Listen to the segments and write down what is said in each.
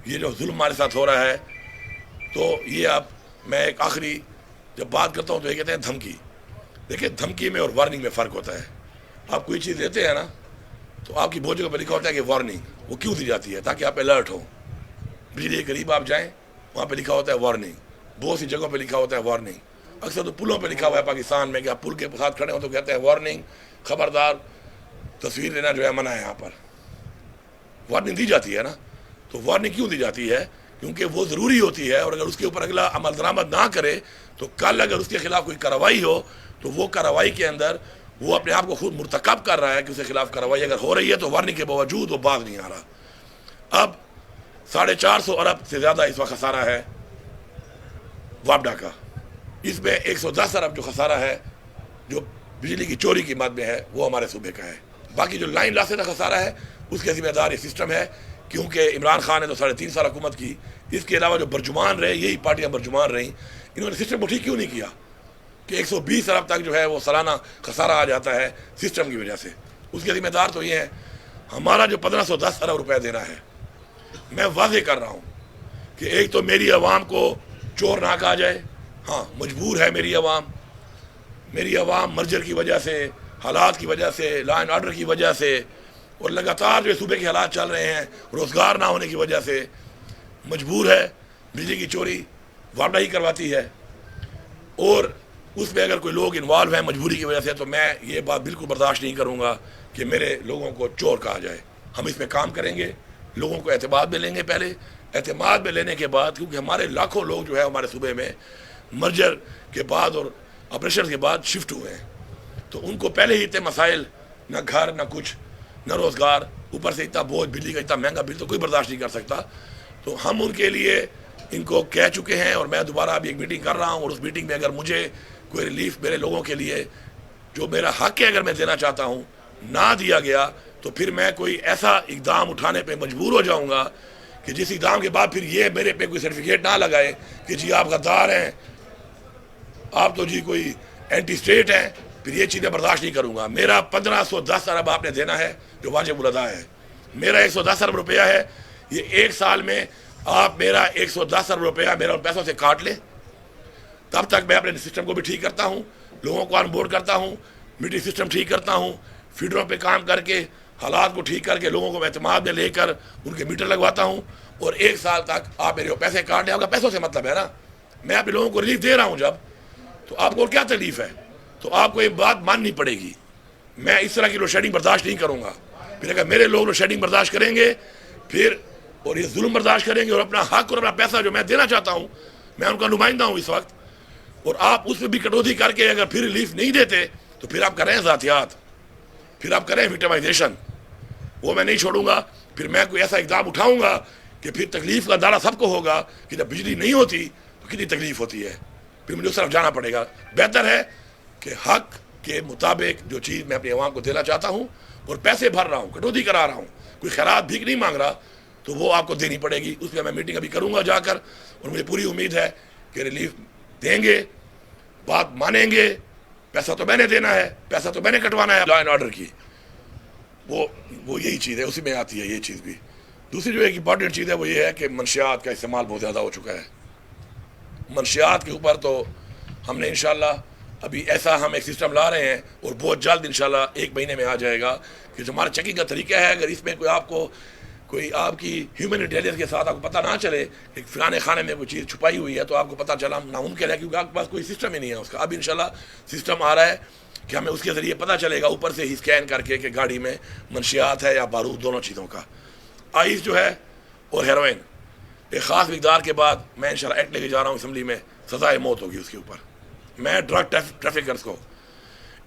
یہ جو ظلم ہمارے ساتھ ہو رہا ہے، تو یہ اب میں ایک آخری جب بات کرتا ہوں تو یہ کہتے ہیں دھمکی. دیکھیں دھمکی میں اور وارننگ میں فرق ہوتا ہے. آپ کوئی چیز دیتے ہیں نا تو آپ کی بہت جگہ پہ لکھا ہوتا ہے کہ وارننگ. وہ کیوں دی جاتی ہے؟ تاکہ آپ الرٹ ہوں. بجلی کے قریب آپ جائیں وہاں پہ لکھا ہوتا ہے وارننگ. بہت سی جگہوں پہ لکھا ہوتا ہے وارننگ. اکثر تو پلوں پہ لکھا ہوا ہے پاکستان میں کہ آپ پل کے ساتھ کھڑے ہوں تو کہتے ہیں وارننگ، خبردار، تصویر لینا جو ہے منع ہے. یہاں پر وارننگ دی جاتی ہے نا. تو وارننگ کیوں دی جاتی ہے؟ کیونکہ وہ ضروری ہوتی ہے، اور اگر اس کے اوپر اگلا عمل درآمد نہ کرے تو کل اگر اس کے خلاف کوئی کارروائی ہو تو وہ کارروائی کے اندر وہ اپنے آپ کو خود مرتکب کر رہا ہے کہ اس کے خلاف کارروائی اگر ہو رہی ہے تو وارننگ کے باوجود وہ باز نہیں آ رہا. اب 450 ارب سے زیادہ اس وقت خسارہ ہے وابڈا کا. اس میں 110 ارب جو خسارہ ہے جو بجلی کی چوری کی مد میں ہے وہ ہمارے صوبے کا ہے. باقی جو لائن لاسے کا خسارہ ہے اس کے ذمہ دار یہ سسٹم ہے، کیونکہ عمران خان نے تو 3.5 سال حکومت کی. اس کے علاوہ جو برجمان رہے، یہی پارٹیاں برجمان رہیں، انہوں نے سسٹم کو ٹھیک کیوں نہیں کیا کہ 120 ارب تک جو ہے وہ سالانہ خسارہ آ جاتا ہے سسٹم کی وجہ سے. اس کے ذمہ دار تو یہ ہے. ہمارا جو 1510 ارب روپے دینا ہے، میں واضح کر رہا ہوں کہ ایک تو میری عوام کو چور نہ کہا جائے. ہاں مجبور ہے میری عوام. میری عوام مرجر کی وجہ سے، حالات کی وجہ سے، لا اینڈ آرڈر کی وجہ سے، اور لگاتار جو صوبے کے حالات چل رہے ہیں روزگار نہ ہونے کی وجہ سے مجبور ہے. بجلی کی چوری وابڈا ہی کرواتی ہے، اور اس میں اگر کوئی لوگ انوالو ہیں مجبوری کی وجہ سے تو میں یہ بات بالکل برداشت نہیں کروں گا کہ میرے لوگوں کو چور کہا جائے. ہم اس میں کام کریں گے، لوگوں کو اعتماد میں لیں گے. پہلے اعتماد میں لینے کے بعد، کیونکہ ہمارے لاکھوں لوگ جو ہے ہمارے صوبے میں مرجر کے بعد اور آپریشن کے بعد شفٹ ہوئے ہیں، تو ان کو پہلے ہی اتنے مسائل، نہ گھر، نہ کچھ، نہ روزگار، اوپر سے اتنا بوجھ، بجلی کا اتنا مہنگا بل تو کوئی برداشت نہیں کر سکتا. تو ہم ان کے لیے ان کو کہہ چکے ہیں، اور میں دوبارہ ابھی ایک میٹنگ کر رہا ہوں، اور اس میٹنگ میں اگر مجھے کوئی ریلیف میرے لوگوں کے لیے جو میرا حق ہے اگر میں دینا چاہتا ہوں نہ دیا گیا تو پھر میں کوئی ایسا اقدام اٹھانے پہ مجبور ہو جاؤں گا کہ جس اقدام کے بعد پھر یہ میرے پہ کوئی سرٹیفکیٹ نہ لگائے کہ جی آپ غدار ہیں، آپ تو جی کوئی اینٹی اسٹیٹ ہیں. پھر یہ چیزیں برداشت نہیں کروں گا. میرا 1510 ارب آپ نے دینا ہے جو واجب الادا ہے. میرا 110 ارب روپیہ ہے. یہ ایک سال میں آپ میرا 110 ارب روپیہ میرا ان پیسوں سے کاٹ لیں. تب تک میں اپنے سسٹم کو بھی ٹھیک کرتا ہوں، لوگوں کو آن بورڈ کرتا ہوں، میٹنگ سسٹم ٹھیک کرتا ہوں، فیڈروں پہ کام کر کے حالات کو ٹھیک کر کے لوگوں کو اعتماد میں لے کر ان کے میٹر لگواتا ہوں. اور ایک سال تک آپ میرے پیسے کاٹ لیں. آپ کا پیسوں سے مطلب ہے نا، میں اپنے لوگوں کو ریلیف دے رہا ہوں جب، تو آپ کو کیا تکلیف ہے؟ تو آپ کو یہ بات ماننی پڑے گی. میں اس طرح کی لوڈ شیڈنگ برداشت نہیں کروں گا. پھر اگر میرے لوگ لوڈ شیڈنگ برداشت کریں گے پھر اور یہ ظلم برداشت کریں گے اور اپنا حق اور اپنا پیسہ جو میں دینا چاہتا ہوں، میں ان کا نمائندہ ہوں اس وقت، اور آپ اس میں بھی کٹوتی کر کے اگر پھر ریلیف نہیں دیتے تو پھر آپ کریں ذاتیات، پھر آپ کریں وکٹمائزیشن. وہ میں نہیں چھوڑوں گا. پھر میں کوئی ایسا اقدام اٹھاؤں گا کہ پھر تکلیف کا اندازہ سب کو ہوگا کہ جب بجلی نہیں ہوتی تو کتنی تکلیف ہوتی ہے. پھر مجھے اس طرف جانا پڑے گا. بہتر ہے کہ حق کے مطابق جو چیز میں اپنی عوام کو دینا چاہتا ہوں اور پیسے بھر رہا ہوں، کٹوتی کرا رہا ہوں، کوئی خیرات بھیک نہیں مانگ رہا، تو وہ آپ کو دینی پڑے گی. اس میں میٹنگ ابھی کروں گا جا کر، اور مجھے پوری امید ہے کہ ریلیف دیں گے، بات مانیں گے. پیسہ تو میں نے دینا ہے، پیسہ تو میں نے کٹوانا ہے. لا اینڈ آرڈر کی وہ یہی چیز ہے، اسی میں آتی ہے یہ چیز بھی. دوسری جو ایک امپورٹنٹ چیز ہے وہ یہ ہے کہ منشیات کا استعمال بہت زیادہ ہو چکا ہے. منشیات کے اوپر تو ہم نے انشاءاللہ ابھی ایسا ہم ایک سسٹم لا رہے ہیں، اور بہت جلد انشاءاللہ 1 مہینے میں آ جائے گا کہ جو ہمارا چیکنگ کا طریقہ ہے، اگر اس میں کوئی آپ کی ہیومن انٹیلیجنس کے ساتھ آپ کو پتہ نہ چلے کہ فلانے خانے میں کوئی چیز چھپائی ہوئی ہے تو آپ کو پتہ چلا ناممکن ہے، کیونکہ آپ کے پاس کوئی سسٹم ہی نہیں ہے اس کا. اب انشاءاللہ سسٹم آ رہا ہے کہ ہمیں اس کے ذریعے پتہ چلے گا اوپر سے ہی اسکین کر کے کہ گاڑی میں منشیات ہے یا بارود، دونوں چیزوں کا. آئس جو ہے اور ہیروئن، ایک خاص مقدار کے بعد میں انشاءاللہ ایکٹ لے کے جا رہا ہوں اسمبلی میں، سزائے موت ہوگی اس کے اوپر. میں ڈرگ ٹریفکرز کو،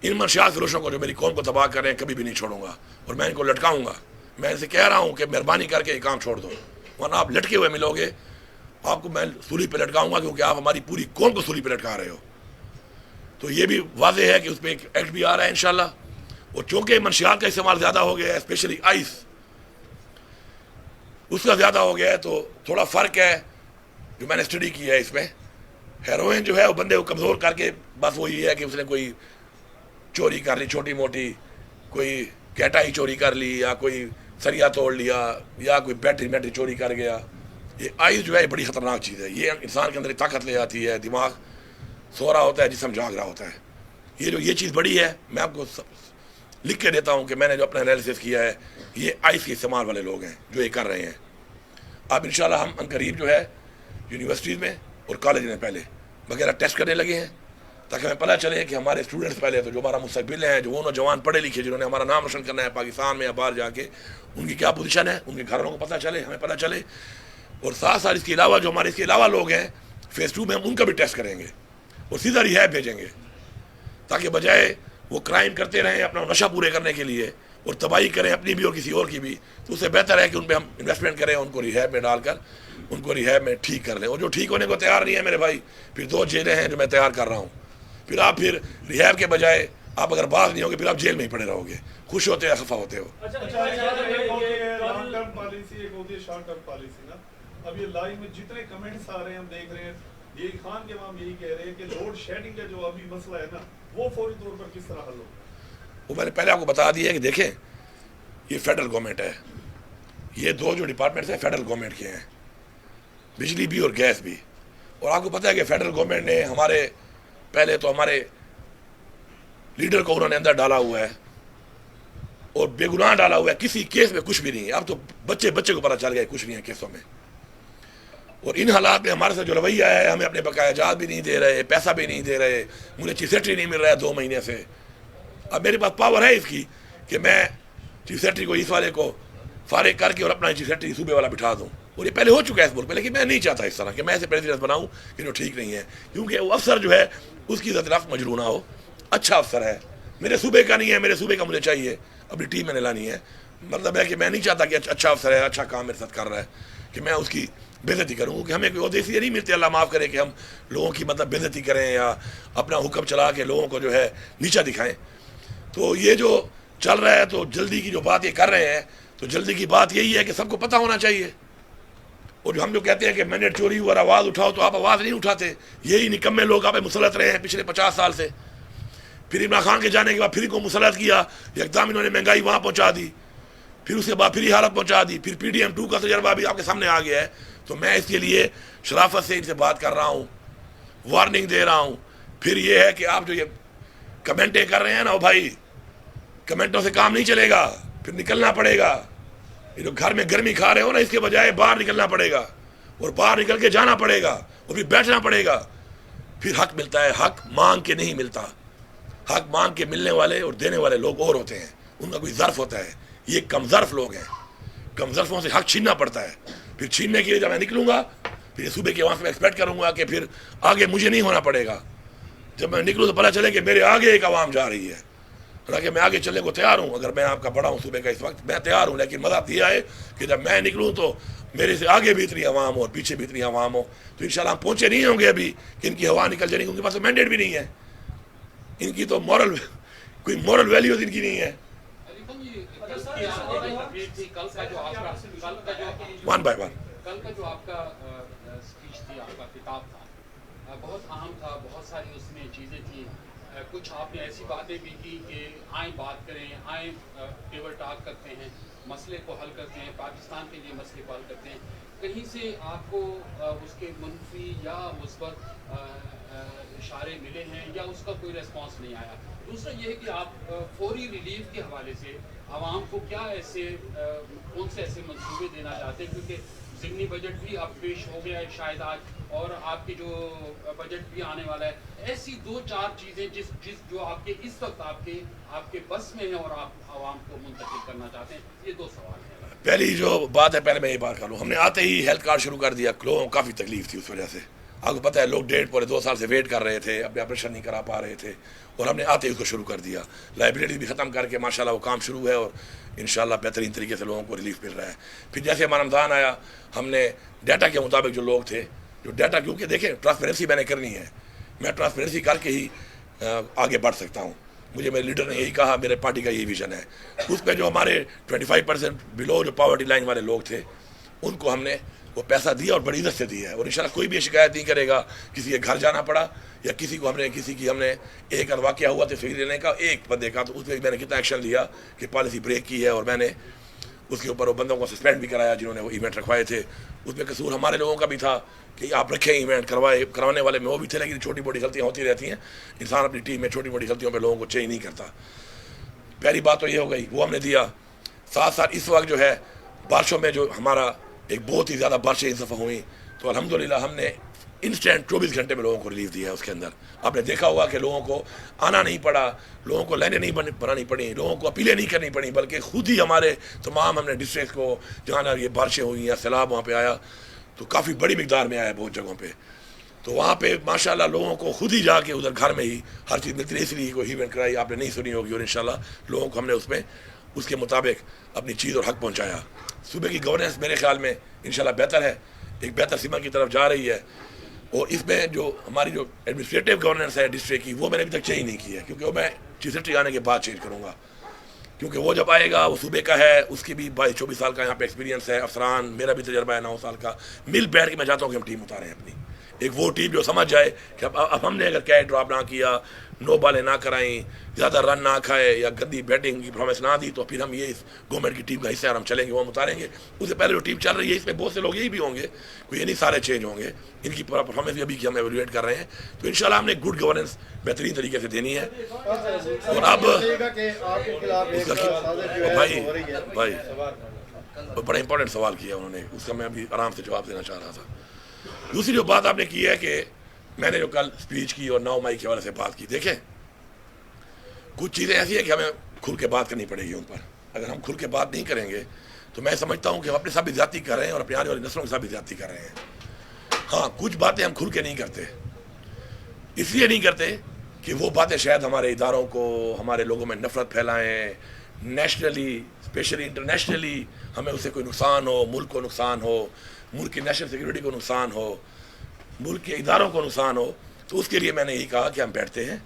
ان منشیات فروشوں کو جو میری قوم کو تباہ کر رہے ہیں کبھی بھی نہیں چھوڑوں گا، اور میں ان کو لٹکاؤں گا. میں ان سے کہہ رہا ہوں کہ مہربانی کر کے یہ کام چھوڑ دو، ورنہ آپ لٹکے ہوئے ملو گے. آپ کو میں سولی پہ لٹکاؤں گا کیونکہ آپ ہماری پوری قوم کو سولی پہ لٹکا رہے ہو. تو یہ بھی واضح ہے کہ اس پہ ایک ایکٹ بھی آ رہا ہے انشاءاللہ. اور چونکہ منشیات کا استعمال زیادہ ہو گیا ہے، اسپیشلی آئس اس کا زیادہ ہو گیا ہے، تو تھوڑا فرق ہے جو میں نے اسٹڈی کی ہے اس میں. ہیروئن جو ہے وہ بندے کو کمزور کر کے بس وہ یہ ہے کہ اس نے کوئی چوری کر لی چھوٹی موٹی، کوئی کیٹا ہی چوری کر لی، یا کوئی سریا توڑ لیا، یا کوئی بیٹری چوری کر گیا، یہ آئز جو ہے بڑی خطرناک چیز ہے. یہ انسان کے اندر طاقت لے آتی ہے. دماغ سو رہا ہوتا ہے، جسم جاگ رہا ہوتا ہے. یہ چیز بڑی ہے. میں آپ کو لکھ کے دیتا ہوں کہ میں نے جو اپنا انالیسس کیا ہے، یہ آئز کے استعمال والے لوگ ہیں جو یہ کر رہے ہیں. اب انشاءاللہ ہم عنقریب جو ہے یونیورسٹیز میں اور کالج میں پہلے وغیرہ ٹیسٹ کرنے لگے ہیں، تاکہ ہمیں پتہ چلے کہ ہمارے اسٹوڈنٹس پہلے تو جو ہمارا مستقبل ہیں، جو وہ نوجوان پڑھے لکھے جنہوں نے ہمارا نام روشن کرنا ہے پاکستان میں یا باہر جا کے، ان کی کیا پوزیشن ہے، ان کے گھر والوں کو پتہ چلے، ہمیں پتہ چلے. اور ساتھ ساتھ اس کے علاوہ جو ہمارے اس کے علاوہ لوگ ہیں فیز 2 میں، ہم ان کا بھی ٹیسٹ کریں گے اور سیدھا ریہیب بھیجیں گے، تاکہ بجائے وہ کرائم کرتے رہیں اپنا نشہ پورے کرنے کے لیے اور تباہی کریں اپنی بھی اور کسی اور کی بھی، تو اس سے بہتر ہے کہ ان پہ ہم انویسٹمنٹ کریں، ان کو ریہیب میں ڈال کر ان کو ریہیب میں ٹھیک کر لیں. اور جو ٹھیک ہونے کو تیار نہیں ہے میرے بھائی، پھر 2 جیلیں ہیں جو میں تیار کر رہا ہوں. پھر آپ ریہیب کے بجائے آپ اگر باز نہیں ہوگے، پھر آپ جیل میں ہی پڑے رہو گے، خوش ہوتے ہیں خفا ہوتے ہو. اب یہ لائیو میں جتنے کمنٹس آ رہے ہیں ہم دیکھ رہے ہیں، یہ خان کے امام یہی کہہ رہے ہیں کہ لوڈ شیڈنگ کا جو ابھی مسئلہ ہے نا، وہ فوری طور پر کس طرح حل ہو. وہ میں نے پہلے آپ کو بتا دیا کہ دیکھیں یہ فیڈرل گورنمنٹ ہے، یہ 2 جو ڈپارٹمنٹس ہیں فیڈرل گورنمنٹ کے ہیں، بجلی بھی اور گیس بھی. اور آپ کو پتہ ہے کہ فیڈرل گورنمنٹ نے ہمارے پہلے تو ہمارے لیڈر کو انہوں نے اندر ڈالا ہوا ہے اور بے گناہ ڈالا ہوا ہے، کسی کیس میں کچھ بھی نہیں ہے. اب تو بچے کو پتہ چل گیا کچھ نہیں ہے کیسوں میں. اور ان حالات میں ہمارے ساتھ جو رویہ ہے، ہمیں اپنے بقایا جات بھی نہیں دے رہے، پیسہ بھی نہیں دے رہے، مجھے چیف سیکرٹری نہیں مل رہا ہے 2 مہینے سے. اب میرے پاس پاور ہے اس کی کہ میں چیف سیکرٹری کو اس والے کو فارغ کر کے اور اپنا چیف سیکرٹری صوبے والا بٹھا دوں. اور یہ پہلے ہو چکا ہے اس ملک میں، لیکن میں نہیں چاہتا اس طرح کہ میں ایسے پریزیڈنٹ بناؤں کہ جو ٹھیک نہیں ہے، کیونکہ وہ افسر جو ہے اس کی عزت رفت مجروح نہ ہو. اچھا افسر ہے، میرے صوبے کا نہیں ہے، میرے صوبے کا مجھے چاہیے، اپنی ٹیم میں نے لانی ہے. مطلب ہے کہ میں نہیں چاہتا کہ اچھا افسر ہے، اچھا کام میرے ساتھ کر رہا ہے، کہ میں اس کی بے عزتی کروں. کیونکہ ہمیں کوئی عہدے سے نہیں ملتے، اللہ معاف کرے، کہ ہم لوگوں کی مطلب بے عزتی کریں یا اپنا حکم چلا کے لوگوں کو جو ہے نیچا دکھائیں. تو یہ جو چل رہا ہے، تو جلدی کی جو بات یہ کر رہے ہیں، تو جلدی کی بات یہی ہے کہ سب کو پتہ ہونا چاہیے. اور جو ہم جو کہتے ہیں کہ منٹ چوری ہوا آواز اٹھاؤ، تو آپ آواز نہیں اٹھاتے. یہی نکمے لوگ آپ پہ مسلط رہے ہیں پچھلے 50 سال سے. پھر عمران خان کے جانے کے بعد پھر کو مسلط کیا، یکدم انہوں نے مہنگائی وہاں پہنچا دی، پھر اس کے بعد پھر حالت پہنچا دی، پھر PDM 2 کا تجربہ بھی آپ کے سامنے آ گیا ہے. تو میں اس کے لیے شرافت سے ان سے بات کر رہا ہوں، وارننگ دے رہا ہوں. پھر یہ ہے کہ آپ جو یہ کمنٹیں کر رہے ہیں نا، بھائی کمنٹوں سے کام نہیں چلے گا، پھر نکلنا پڑے گا. یہ جو گھر میں گرمی کھا رہے ہو نا، اس کے بجائے باہر نکلنا پڑے گا، اور باہر نکل کے جانا پڑے گا، اور پھر بیٹھنا پڑے گا. پھر حق ملتا ہے. حق مانگ کے نہیں ملتا، حق مانگ کے ملنے والے اور دینے والے لوگ اور ہوتے ہیں، ان کا کوئی ظرف ہوتا ہے. یہ کم ظرف لوگ ہیں، کم ظرفوں سے حق چھیننا پڑتا ہے. پھر چھیننے کے لیے جب میں نکلوں گا، پھر یہ صوبے کے وہاں سے میں ایکسپیکٹ کروں گا کہ پھر آگے مجھے نہیں ہونا پڑے گا. جب میں نکلوں تو پتہ چلے کہ میرے آگے ایک عوام جا رہی ہے، حالانکہ میں آگے چلنے کو تیار ہوں. اگر میں آپ کا بڑا ہوں صوبے کا اس وقت، میں تیار ہوں، لیکن مذہب یہ ہے کہ جب میں نکلوں تو میرے سے آگے بھی اتنی عوام ہو اور پیچھے بھی اتنی عوام ہو. تو انشاءاللہ ہم پہنچے نہیں ہوں گے ابھی کہ ان کی ہوا نکل جائے گی، ان کے پاس تو مینڈیٹ بھی نہیں ہے، ان کی تو کوئی مورل ویلیوز ان کی نہیں ہے. One by one. کل کا جو آپ کا اسپیچ تھی، آپ کا خطاب تھا، بہت اہم تھا. بہت ساری اس میں چیزیں تھیں. کچھ آپ نے ایسی باتیں بھی کی کہ آئیں بات کریں، آئیں ٹیبل ٹاک کرتے ہیں، مسئلے کو حل کرتے ہیں، پاکستان کے لیے مسئلے کو حل کرتے ہیں. کہیں سے آپ کو اس کے منفی یا مثبت اشارے ملے ہیں یا اس کا کوئی ریسپانس نہیں آیا؟ دوسرا یہ ہے کہ آپ فوری ریلیف کے حوالے سے عوام کو کیا کون سے ایسے منصوبے دینا چاہتے ہیں؟ کیونکہ ضمنی بجٹ بھی اب پیش ہو گیا ہے شاید آج، اور آپ کے جو بجٹ بھی آنے والا ہے. ایسی 2-4 چیزیں جو آپ کے اس وقت آپ کے بس میں ہیں اور آپ عوام کو منتقل کرنا چاہتے ہیں. یہ 2 سوال ہیں. پہلی جو بات ہے، پہلے میں یہ بات کر لوں، ہم نے آتے ہی ہیلتھ کارڈ شروع کر دیا. لوگوں کو کافی تکلیف تھی اس وجہ سے. آپ کو پتہ ہے لوگ پورے 2 سال سے ویٹ کر رہے تھے، اپنے آپریشن نہیں کرا پا رہے تھے، اور ہم نے آتے ہی اس کو شروع کر دیا. لائبریری بھی ختم کر کے ماشاءاللہ وہ کام شروع ہے، اور انشاءاللہ بہترین طریقے سے لوگوں کو ریلیف مل رہا ہے. پھر جیسے ہمارا رمضان آیا، ہم نے ڈیٹا کے مطابق جو لوگ تھے، جو ڈیٹا، کیونکہ دیکھیں ٹرانسپیرنسی میں نے کرنی ہے، میں ٹرانسپیرنسی کر کے ہی آگے بڑھ سکتا ہوں. مجھے میرے لیڈر نے یہی کہا، میرے پارٹی کا یہی ویژن ہے. اس پہ جو ہمارے 25% بلو جو پاورٹی لائن والے لوگ تھے، ان کو ہم نے وہ پیسہ دیا اور بڑی عزت سے دیا ہے. اور انشاءاللہ کوئی بھی شکایت نہیں کرے گا. کسی کے گھر جانا پڑا یا کسی کی ہم نے ایک واقعہ ہوا تھے فری لینے کا، ایک بندے کا، تو اس پہ میں نے کتنا ایکشن لیا کہ پالیسی بریک کی ہے. اور میں نے اس کے اوپر وہ بندوں کو سسپینڈ بھی کرایا جنہوں نے وہ ایونٹ رکھوائے تھے. اس میں قصور ہمارے لوگوں کا بھی تھا کہ آپ رکھیں ایونٹ کروانے والے میں وہ بھی تھے, لیکن چھوٹی موٹی غلطیاں ہوتی رہتی ہیں. انسان اپنی ٹیم میں چھوٹی موٹی غلطیوں پہ لوگوں کو چینج نہیں کرتا. پہلی بات تو یہ ہو گئی, وہ ہم نے دیا. ساتھ ساتھ اس وقت جو ہے بارشوں میں جو ہمارا ایک بہت ہی زیادہ بارشیں اس دفعہ ہوئیں, تو الحمدللہ ہم نے انسٹنٹ 24 گھنٹے میں لوگوں کو ریلیف دیا ہے. اس کے اندر آپ نے دیکھا ہوگا کہ لوگوں کو آنا نہیں پڑا, لوگوں کو لائنیں نہیں بنانی پڑیں, لوگوں کو اپیلیں نہیں کرنی پڑیں, بلکہ خود ہی ہمارے تمام ہم نے ڈسٹرکٹ کو جہاں یہ بارشیں ہوئی یا سیلاب وہاں پہ آیا تو کافی بڑی مقدار میں آیا بہت جگہوں پہ, تو وہاں پہ ماشاءاللہ لوگوں کو خود ہی جا کے ادھر گھر میں ہی ہر چیز ملتی رہی. اس لیے کوئی ایونٹ کرائی آپ نے نہیں سنی ہوگی, اور انشاءاللہ لوگوں کو ہم نے اس میں اس کے مطابق اپنی چیز اور حق پہنچایا. صوبے کی گورننس میرے خیال میں انشاءاللہ بہتر ہے, ایک بہتر سمت کی طرف جا رہی ہے. اور اس میں جو ہماری جو ایڈمنسٹریٹو گورننس ہے ڈسٹرکٹ کی, وہ میں نے ابھی تک چینج نہیں کی ہے, کیونکہ وہ میں چیف سیکرٹری آنے کے بعد چینج کروں گا. کیونکہ وہ جب آئے گا وہ صوبے کا ہے, اس کی بھی 22-24 سال کا یہاں پہ ایکسپیرینس ہے, افسران, میرا بھی تجربہ ہے 9 سال کا. مل بیٹھ کے میں چاہتا ہوں کہ ہم ٹیم اتاریں اپنی, ایک وہ ٹیم جو سمجھ جائے کہ اب ہم نے اگر کیچ ڈراپ نہ کیا, نو بالیں نہ کرائیں, زیادہ رن نہ کھائے یا گندی بیٹنگ کی پرفارمنس نہ دی, تو پھر ہم یہ اس گورنمنٹ کی ٹیم کا حصہ ہے اور ہم چلیں گے, وہ ہم اتاریں گے. اس سے پہلے جو ٹیم چل رہی ہے اس میں بہت سے لوگ یہی بھی ہوں گے, کوئی یہ نہیں سارے چینج ہوں گے, ان کی پورا پرفارمنس بھی ابھی کی ہم ایویلویٹ کر رہے ہیں. تو انشاءاللہ ہم نے گڈ گورننس بہترین طریقے سے دینی ہے. اور اب بھائی بڑا امپورٹنٹ سوال کیا انہوں نے, اس کا میں ابھی آرام سے جواب دینا چاہ رہا تھا. دوسری جو بات آپ نے کی ہے کہ میں نے جو کل اسپیچ کی اور 9 مئی کے حوالے سے بات کی, دیکھیں کچھ چیزیں ایسی ہیں کہ ہمیں کھل کے بات کرنی پڑے گی ان پر. اگر ہم کھل کے بات نہیں کریں گے تو میں سمجھتا ہوں کہ ہم اپنے ساتھ بھی زیادتی کر رہے ہیں اور اپنے آنے والی نسلوں کے ساتھ بھی زیادتی کر رہے ہیں. ہاں کچھ باتیں ہم کھل کے نہیں کرتے, اس لیے نہیں کرتے کہ وہ باتیں شاید ہمارے اداروں کو, ہمارے لوگوں میں نفرت پھیلائیں, نیشنلی اسپیشلی انٹرنیشنلی ہمیں اس سے کوئی نقصان ہو, ملک کو نقصان ہو, ملک کی نیشنل سیکورٹی کو نقصان ہو, ملک کے اداروں کو نقصان ہو. تو اس کے لیے میں نے یہی کہا کہ ہم بیٹھتے ہیں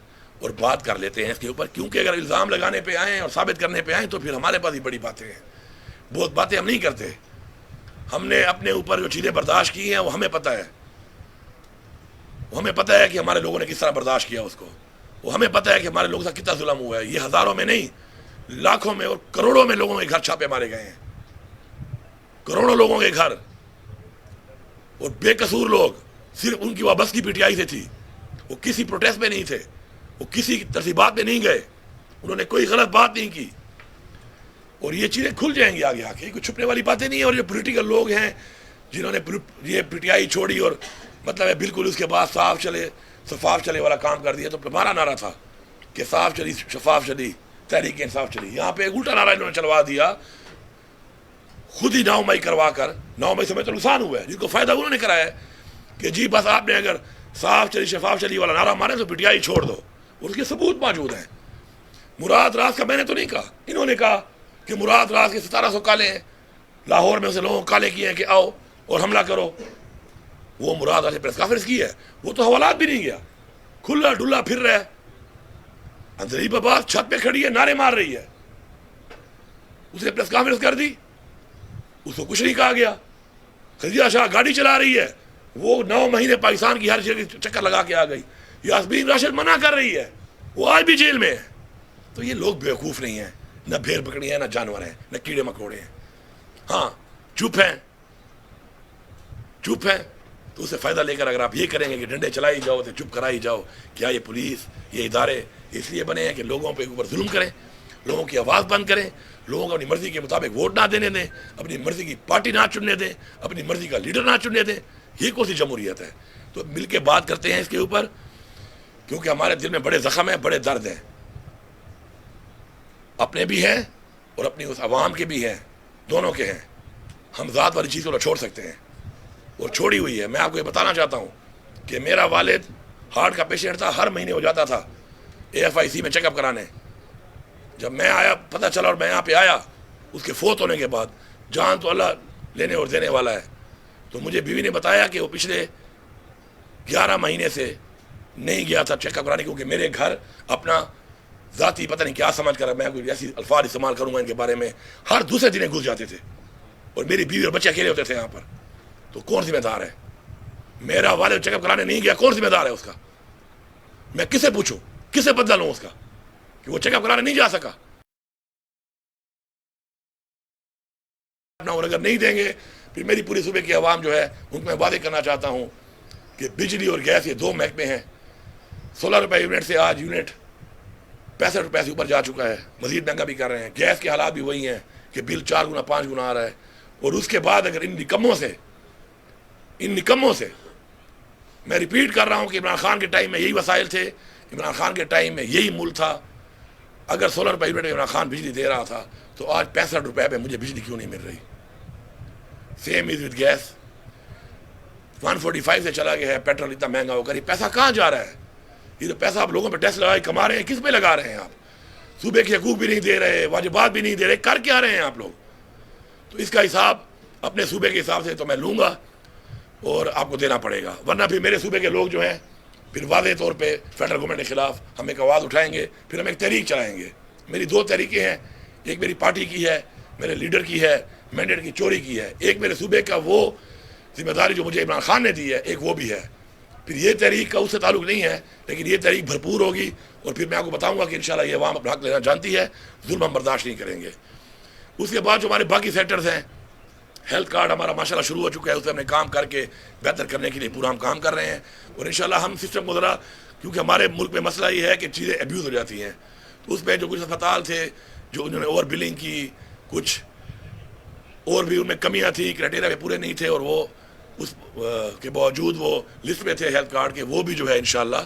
اور بات کر لیتے ہیں اس کے اوپر, کیونکہ اگر الزام لگانے پہ آئیں اور ثابت کرنے پہ آئیں تو پھر ہمارے پاس ہی بڑی باتیں ہیں. بہت باتیں ہم نہیں کرتے, ہم نے اپنے اوپر جو چیزیں برداشت کی ہیں وہ ہمیں پتہ ہے, وہ ہمیں پتہ ہے کہ ہمارے لوگوں نے کس طرح برداشت کیا اس کو, وہ ہمیں پتہ ہے کہ ہمارے لوگوں سے کتنا ظلم ہوا ہے. یہ ہزاروں میں نہیں, لاکھوں میں اور کروڑوں میں لوگوں کے گھر چھاپے مارے گئے ہیں, کروڑوں لوگوں کے گھر, اور بے قصور لوگ, صرف ان کی وابستگی پی ٹی آئی سے تھی, وہ کسی پروٹیسٹ میں نہیں تھے, وہ کسی ترتیبات میں نہیں گئے, انہوں نے کوئی غلط بات نہیں کی. اور یہ چیزیں کھل جائیں گی آگے آ کے, کوئی چھپنے والی باتیں نہیں ہیں. اور جو پولیٹیکل لوگ ہیں جنہوں نے یہ پی ٹی آئی چھوڑی اور مطلب ہے بالکل اس کے بعد شفاف چلے والا کام کر دیا, تو ہمارا نعرہ تھا کہ صاف چلی شفاف چلی تحریک انصاف چلی. یہاں پہ ایک الٹا نعرہ انہوں نے چلوا دیا, خود ہی 9 مئی کروا کر. 9 مئی سے میں تو نقصان ہوا ہے, جن کو فائدہ انہوں نے کرایا ہے کہ جی بس آپ نے اگر صاف چلی شفاف چلی والا نعرہ مارے تو پی ٹی آئی چھوڑ دو, اور اس کے ثبوت موجود ہیں. مراد راز کا میں نے تو نہیں کہا, انہوں نے کہا کہ مراد راز کے 1700 کالے ہیں, لاہور میں اسے لوگوں کو کالے کیے ہیں کہ آؤ اور حملہ کرو. وہ مراد راز نے پریس کانفرنس کی ہے, وہ تو حوالات بھی نہیں گیا, کھلا ڈلا پھر رہا ہے. اندریب عباس چھت پہ کھڑی ہے, نعرے مار رہی ہے, اس نے پریس کانفرنس کر دی, اس کو کچھ نہیں کہا گیا. خدیجہ شاہ گاڑی چلا رہی ہے, وہ 9 مہینے پاکستان کی ہر جگہ چکر لگا کے آ گئی. یاسمین راشد منع کر رہی ہے, وہ آج بھی جیل میں ہے. تو یہ لوگ بیوقوف نہیں ہیں, نہ بھیڑ بکری ہیں, نہ جانور ہیں, نہ کیڑے مکوڑے ہیں. ہاں چپ ہیں, چپ ہیں. تو اسے فائدہ لے کر اگر آپ یہ کریں گے کہ ڈنڈے چلائی جاؤ تو چپ کرائی جاؤ, کیا یہ پولیس یہ ادارے اس لیے بنے ہیں کہ لوگوں پہ اوپر ظلم کریں, لوگوں کی آواز بند کریں, لوگوں کو اپنی مرضی کے مطابق ووٹ نہ دینے دیں, اپنی مرضی کی پارٹی نہ چننے دیں, اپنی مرضی کا لیڈر نہ چننے دیں. یہ کون سی جمہوریت ہے؟ تو مل کے بات کرتے ہیں اس کے اوپر, کیونکہ ہمارے دل میں بڑے زخم ہیں, بڑے درد ہیں, اپنے بھی ہیں اور اپنی اس عوام کے بھی ہیں, دونوں کے ہیں. ہم ذات والی چیز کو چھوڑ سکتے ہیں اور چھوڑی ہوئی ہے. میں آپ کو یہ بتانا چاہتا ہوں کہ میرا والد ہارٹ کا پیشنٹ تھا, ہر مہینے ہو جاتا تھا AFIC میں چیک اپ کرانے. جب میں آیا پتہ چلا اور میں یہاں پہ آیا اس کے فوت ہونے کے بعد, جان تو اللہ لینے اور دینے والا ہے, تو مجھے بیوی نے بتایا کہ وہ پچھلے 11 مہینے سے نہیں گیا تھا چیک اپ کرانے, کیونکہ میرے گھر اپنا ذاتی پتہ نہیں کیا سمجھ کر, میں کوئی ایسی الفاظ استعمال کروں گا ان کے بارے میں, ہر دوسرے دن گھس جاتے تھے اور میری بیوی اور بچے اکیلے ہوتے تھے یہاں پر. تو کون ذمہ دار ہے؟ میرا والد چیک اپ کرانے نہیں گیا, کون ذمہ دار ہے اس کا؟ میں کسے پوچھوں, کسے بدلہ لوں اس کا کہ وہ چیک اپ کرانے نہیں جا سکا؟ اور اگر نہیں دیں گے پھر میری پوری صوبے کی عوام جو ہے ان کو میں وعدے کرنا چاہتا ہوں کہ بجلی اور گیس یہ 2 محکمے ہیں. 16 روپے یونٹ سے آج یونٹ 65 روپے سے اوپر جا چکا ہے, مزید مہنگا بھی کر رہے ہیں. گیس کے حالات بھی وہی ہیں کہ بل 4 گنا 5 گنا آ رہا ہے. اور اس کے بعد اگر ان نکموں سے میں ریپیٹ کر رہا ہوں کہ عمران خان کے ٹائم میں یہی وسائل تھے, عمران خان کے ٹائم میں یہی ملک تھا. اگر 16 روپے یونٹ میں عمران خان بجلی دے رہا تھا تو آج 65 روپے پہ مجھے بجلی کیوں نہیں مل رہی؟ Same is with gas. 145 سے چلا گیا ہے, پیٹرول اتنا مہنگا ہو کر یہ پیسہ کہاں جا رہا ہے؟ یہ تو پیسہ آپ لوگوں پہ ٹیکس لگا کے کما رہے ہیں, کس پہ لگا رہے ہیں آپ؟ صوبے کے حقوق بھی نہیں دے رہے, واجبات بھی نہیں دے رہے, کر کیا رہے ہیں آپ لوگ؟ تو اس کا حساب اپنے صوبے کے حساب سے تو میں لوں گا اور آپ کو دینا پڑے گا, ورنہ پھر میرے صوبے کے لوگ جو ہیں پھر واضح طور پہ فیڈرل گورنمنٹ کے خلاف ہم ایک آواز اٹھائیں گے, پھر ہم ایک تحریک چلائیں گے. میری 2 تحریکیں ہیں, ایک میری پارٹی کی ہے, میرے لیڈر کی ہے, مینڈیٹ کی چوری کی ہے. ایک میرے صوبے کا وہ ذمہ داری جو مجھے عمران خان نے دی ہے, ایک وہ بھی ہے. پھر یہ تحریک کا اس سے تعلق نہیں ہے, لیکن یہ تحریک بھرپور ہوگی اور پھر میں آپ کو بتاؤں گا کہ انشاءاللہ یہ عوام اپنا حق لینا جانتی ہے, ظلم ہم برداشت نہیں کریں گے. اس کے بعد جو ہمارے باقی سیکٹرز ہیں, ہیلتھ کارڈ ہمارا ماشاءاللہ شروع ہو چکا ہے, اس پہ ہم نے کام کر کے بہتر کرنے کے لیے پورا ہم کام کر رہے ہیں. اور انشاءاللہ ہم سسٹم کو ذرا, کیونکہ ہمارے ملک میں مسئلہ یہ ہے کہ چیزیں ابیوز ہو جاتی ہیں, تو اس پہ جو کچھ اسپتال تھے جو انہوں نے اوور بلنگ کی, کچھ اور بھی ان میں کمیاں تھیں, کرائٹیریا پہ پورے نہیں تھے, اور وہ اس کے باوجود وہ لسٹ میں تھے ہیلتھ کارڈ کے, وہ بھی جو ہے انشاءاللہ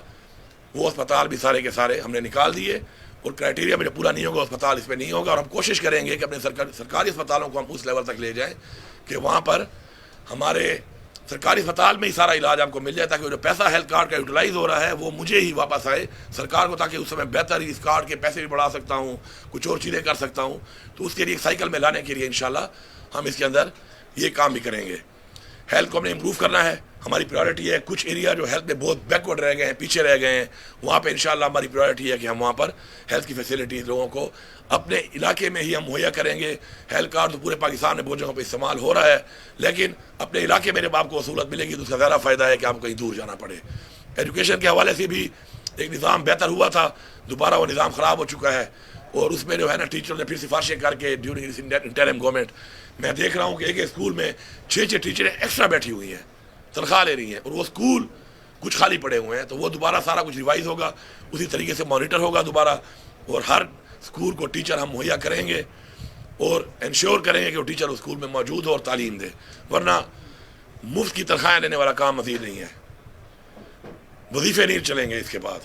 وہ اسپتال بھی سارے کے سارے ہم نے نکال دیے. اور کرائٹیریا میں جو پورا نہیں ہوگا اسپتال اس پہ نہیں ہوگا, اور ہم کوشش کریں گے کہ اپنے سرکاری اسپتالوں کو ہم اس لیول تک لے جائیں کہ وہاں پر ہمارے سرکاری اسپتال میں ہی سارا علاج آپ کو مل جائے, تاکہ جو پیسہ ہیلتھ کارڈ کا یوٹیلائز ہو رہا ہے وہ مجھے ہی واپس آئے سرکار کو, تاکہ اس میں بہتر ہی اس کارڈ کے پیسے بھی بڑھا سکتا ہوں, کچھ اور چیزیں کر سکتا ہوں. تو اس کے لیے ایک سائیکل میں لانے کے لیے انشاءاللہ ہم اس کے اندر یہ کام بھی کریں گے. ہیلتھ کو ہم نے امپروو کرنا ہے, ہماری پریورٹی ہے. کچھ ایریا جو ہیلتھ میں بہت بیکورڈ رہ گئے ہیں, پیچھے رہ گئے ہیں, وہاں پہ انشاءاللہ ہماری پریورٹی ہے کہ ہم وہاں پر ہیلتھ کی فیسلٹیز لوگوں کو اپنے علاقے میں ہی ہم مہیا کریں گے. ہیلتھ کارڈ تو پورے پاکستان میں بہت جگہوں پہ استعمال ہو رہا ہے, لیکن اپنے علاقے میں جب آپ کو سہولت ملے گی تو اس کا زیادہ فائدہ ہے کہ آپ کو کہیں دور جانا پڑے. ایجوکیشن کے حوالے سے بھی ایک نظام بہتر ہوا تھا, دوبارہ وہ نظام خراب ہو چکا ہے, اور اس میں جو ہے نا ٹیچر نے پھر سفارشیں کر کے ڈیورنگ انٹرم گورنمنٹ میں دیکھ رہا ہوں کہ ایک اسکول میں 6 ٹیچریں ایکسٹرا بیٹھی ہوئی ہیں, تنخواہ لے رہی ہیں, اور وہ اسکول کچھ خالی پڑے ہوئے ہیں. تو وہ دوبارہ سارا کچھ ریوائز ہوگا, اسی طریقے سے مانیٹر ہوگا دوبارہ, اور ہر اسکول کو ٹیچر ہم مہیا کریں گے اور انشور کریں گے کہ وہ ٹیچر اسکول میں موجود ہو اور تعلیم دے. ورنہ مفت کی تنخواہیں لینے والا کام مزید نہیں ہے, وظیفے نہیں چلیں گے اس کے بعد.